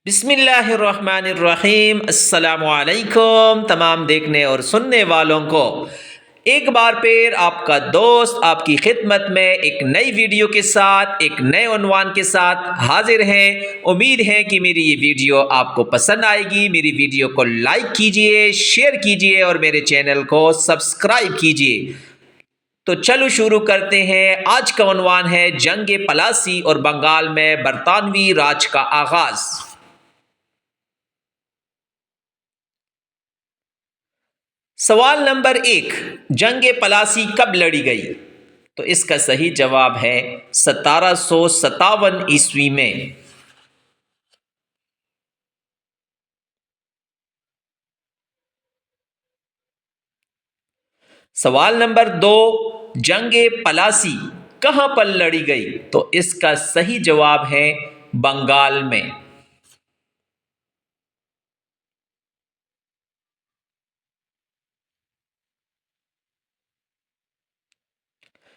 بسم اللہ الرحمن الرحیم۔ السلام علیکم تمام دیکھنے اور سننے والوں کو۔ ایک بار پھر آپ کا دوست آپ کی خدمت میں ایک نئی ویڈیو کے ساتھ ایک نئے عنوان کے ساتھ حاضر ہے۔ امید ہے کہ میری یہ ویڈیو آپ کو پسند آئے گی۔ میری ویڈیو کو لائک کیجئے، شیئر کیجئے اور میرے چینل کو سبسکرائب کیجئے۔ تو چلو شروع کرتے ہیں۔ آج کا عنوان ہے جنگ پلاسی اور بنگال میں برطانوی راج کا آغاز۔ سوال نمبر 1، جنگ پلاسی کب لڑی گئی؟ تو اس کا صحیح جواب ہے 1757 میں۔ سوال نمبر 2، جنگ پلاسی کہاں پر لڑی گئی؟ تو اس کا صحیح جواب ہے بنگال میں۔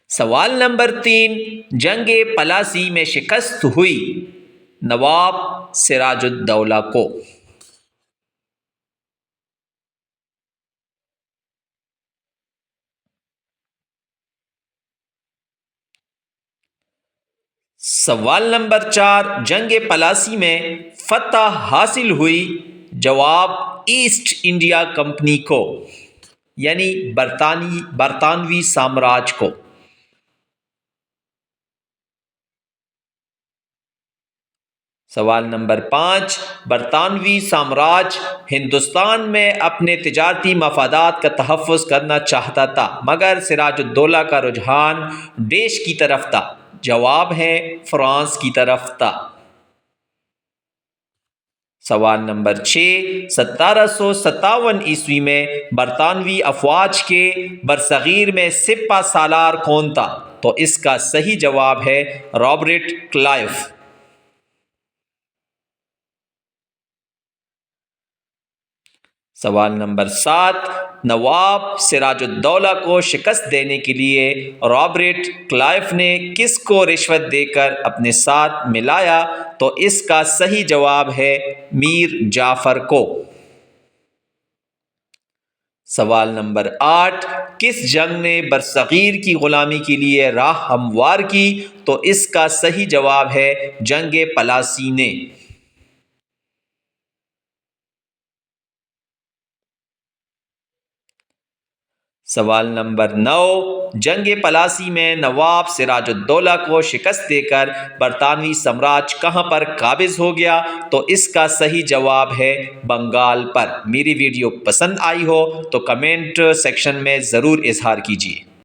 سوال نمبر 3، جنگ پلاسی میں شکست ہوئی نواب سراج الدولہ کو۔ سوال نمبر 4، جنگ پلاسی میں فتح حاصل ہوئی جواب ایسٹ انڈیا کمپنی کو، یعنی برطانوی سامراج کو۔ سوال نمبر 5، برطانوی سامراج ہندوستان میں اپنے تجارتی مفادات کا تحفظ کرنا چاہتا تھا، مگر سراج الدولہ کا رجحان دیش کی طرف تھا۔ جواب ہے فرانس کی طرف تھا۔ سوال نمبر 6، 1757 میں برطانوی افواج کے برصغیر میں سپہ سالار کون تھا؟ تو اس کا صحیح جواب ہے رابرٹ کلائیو۔ سوال نمبر 7، نواب سراج الدولہ کو شکست دینے کے لیے رابرٹ کلائیو نے کس کو رشوت دے کر اپنے ساتھ ملایا؟ تو اس کا صحیح جواب ہے میر جعفر کو۔ سوال نمبر 8، کس جنگ نے برصغیر کی غلامی کے لیے راہ ہموار کی؟ تو اس کا صحیح جواب ہے جنگ پلاسی نے۔ سوال نمبر 9، جنگ پلاسی میں نواب سراج الدولہ کو شکست دے کر برطانوی سامراج کہاں پر قابض ہو گیا؟ تو اس کا صحیح جواب ہے بنگال پر۔ میری ویڈیو پسند آئی ہو تو کمنٹ سیکشن میں ضرور اظہار کیجیے۔